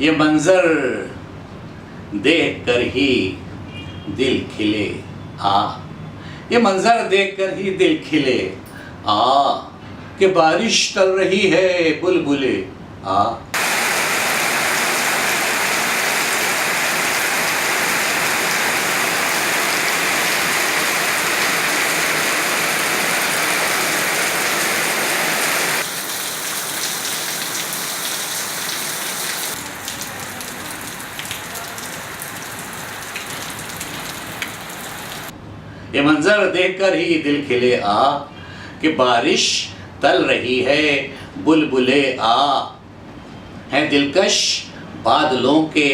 ये मंजर देख कर ही दिल खिले आ, ये मंजर देख कर ही दिल खिले आ, कि बारिश टल रही है बुलबुले आ। ये मंजर देखकर ही दिल खिले आ, कि बारिश टल रही है बुलबुले आ। हैं दिलकश बादलों के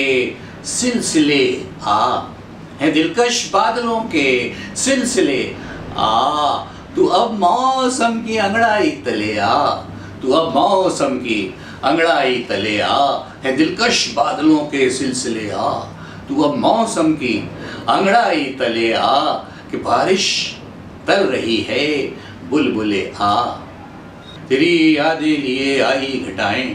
सिलसिले आ, हैं दिलकश बादलों के सिलसिले आ। तू अब मौसम की अंगड़ाई तले आ, तू अब मौसम की अंगड़ाई तले आ। हैं दिलकश बादलों के सिलसिले आ, तू अब मौसम की अंगड़ाई तले आ। कि बारिश टल रही है बुलबुले आ। तेरी यादें लिए आई घटाएं,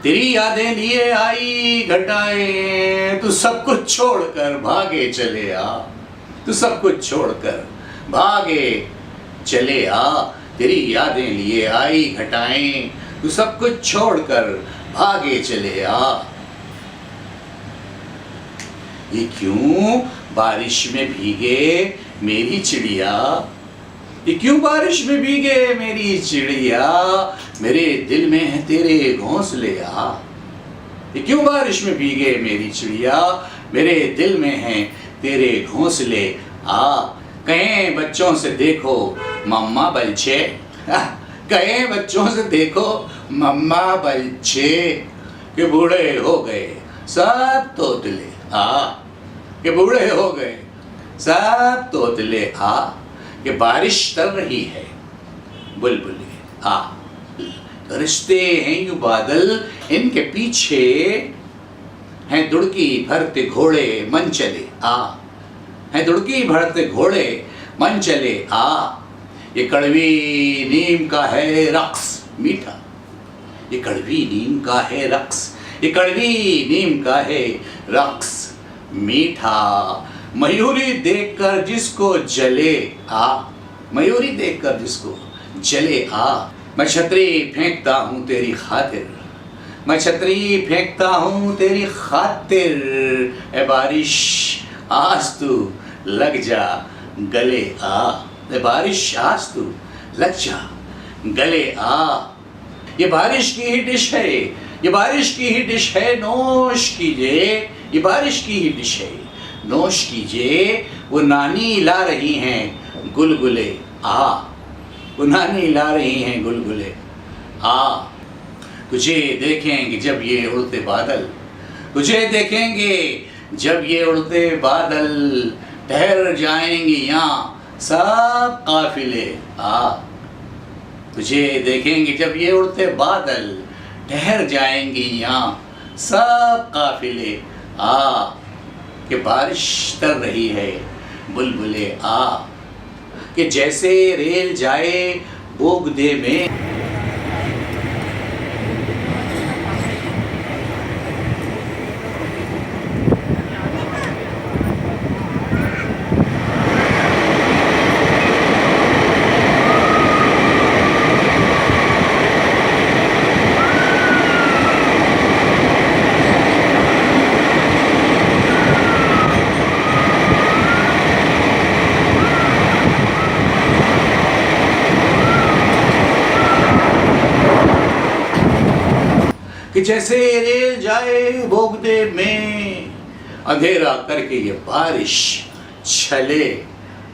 तेरी यादें लिए आई घटाएं। तू सब कुछ छोड़कर भागे चले आ, तू सब कुछ छोड़कर भागे चले आ। तेरी यादें लिए आई घटाएं, तू सब कुछ छोड़कर भागे चले आ। ये क्यों बारिश में भीगे मेरी चिड़िया, ये क्यों बारिश में भीगे मेरी चिड़िया। मेरे दिल में है तेरे घोंसले आ, ये क्यों बारिश में भीगे मेरी चिड़िया। मेरे दिल में है तेरे घोंसले आ। कहें बच्चों से देखो मम्मा बलछे, कहें बच्चों से देखो मम्मा बलछे। कि बूढ़े हो गए सब तोतले आ, कि बूढ़े हो गए सब तोतले आ। कि बारिश टल रही है बुलबुले आ। रिश्ते हैं यूं बादल इनके पीछे, हैं दुड़की भरते घोड़े मन चले आ, हैं दुड़की भरते घोड़े मन चले आ। ये कड़वी नीम का है रक्स मीठा, ये कड़वी नीम का है रक्स, ये कड़वी नीम का है रक्स मीठा। मयूरी देखकर जिसको जले आ, मयूरी देखकर जिसको जले आ। मैं छतरी फेंकता हूँ तेरी खातिर, मैं छतरी फेंकता हूँ तेरी खातिर। ए बारिश आज तू लग जा गले आ, ए बारिश आज तू लग जा गले आ। ये बारिश की ही डिश है, ये बारिश की ही डिश है, नोश कीजिए। ये बारिश की ही डिश है, नोश कीजिए। वो नानी ला रही हैं गुलगुले आ, वो नानी ला रही हैं गुलगुले आ। तुझे देखेंगे जब ये उड़ते बादल, तुझे देखेंगे जब ये उड़ते बादल। ठहर जाएंगे यहाँ सब काफिले आ, तुझे देखेंगे जब ये उड़ते बादल। ठहर जाएंगे यहाँ सब काफिले आ। कि बारिश टल रही है बुलबुले आ। कि जैसे रेल जाए बोगदे में, कि जैसे रेल जाए बोगदे में। अंधेरा करके ये बारिश छले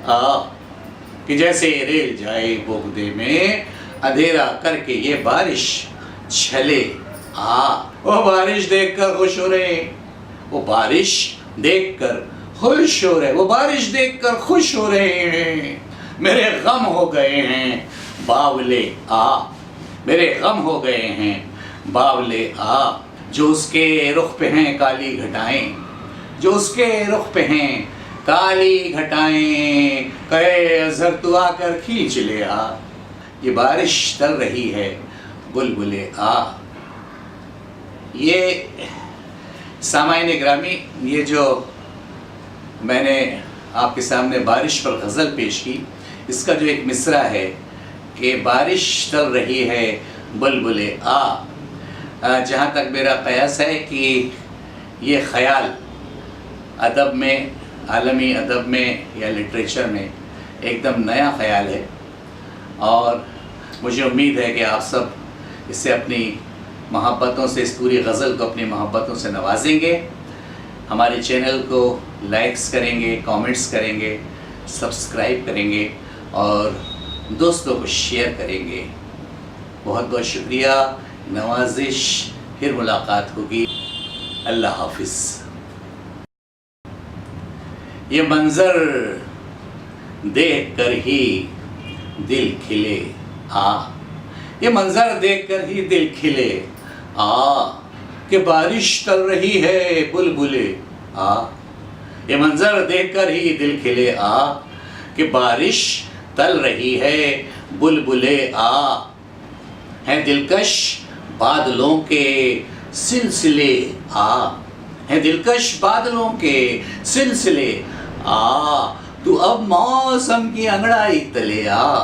आ, कि जैसे रेल जाए बोगदे में। अंधेरा करके ये बारिश छले आ। वो बारिश देखकर खुश हो रहे, वो बारिश देखकर खुश हो रहे, वो बारिश देखकर खुश हो रहे हैं। मेरे गम हो गए हैं बावले आ, मेरे गम हो गए हैं बावले आ। जो उसके रुख पे हैं काली घटाएं, जो उसके रुख पे हैं काली घटाएं। कहे अजहर तू आकर खींच ले आ, ये बारिश टल रही है बुलबुले आ। ये सामाईन ग्रामी, ये जो मैंने आपके सामने बारिश पर गज़ल पेश की, इसका जो एक मिसरा है कि बारिश चल रही है बुलबुले आ, जहाँ तक मेरा कयास है कि ये ख़याल अदब में, आलमी अदब में या लिटरेचर में एकदम नया ख़याल है, और मुझे उम्मीद है कि आप सब इसे अपनी मोहब्बतों से, इस पूरी गज़ल को अपनी मोहब्बतों से नवाजेंगे, हमारे चैनल को लाइक्स करेंगे, कमेंट्स करेंगे, सब्सक्राइब करेंगे और दोस्तों को शेयर करेंगे। बहुत बहुत शुक्रिया, नवाजिश, फिर मुलाकात होगी। अल्लाह हाफिज़। ये मंज़र देख कर ही दिल खिले आ, ये मंज़र देख कर ही दिल खिले आ, कि बारिश चल रही है बुलबुले आ, ये मंज़र देख कर ही दिल खिले आ, कि बारिश तल रही है बुलबुले आ, हैं दिलकश बादलों के सिलसिले आ, हैं दिलकश बादलों के सिलसिले आ, तू अब मौसम की अंगड़ाई तले आ,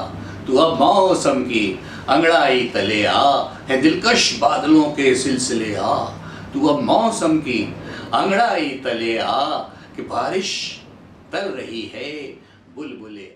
तू अब मौसम की अंगड़ाई तले आ, है दिलकश बादलों के सिलसिले आ, तू अब मौसम की अंगड़ाई तले आ, कि बारिश तल रही है बुलबुले।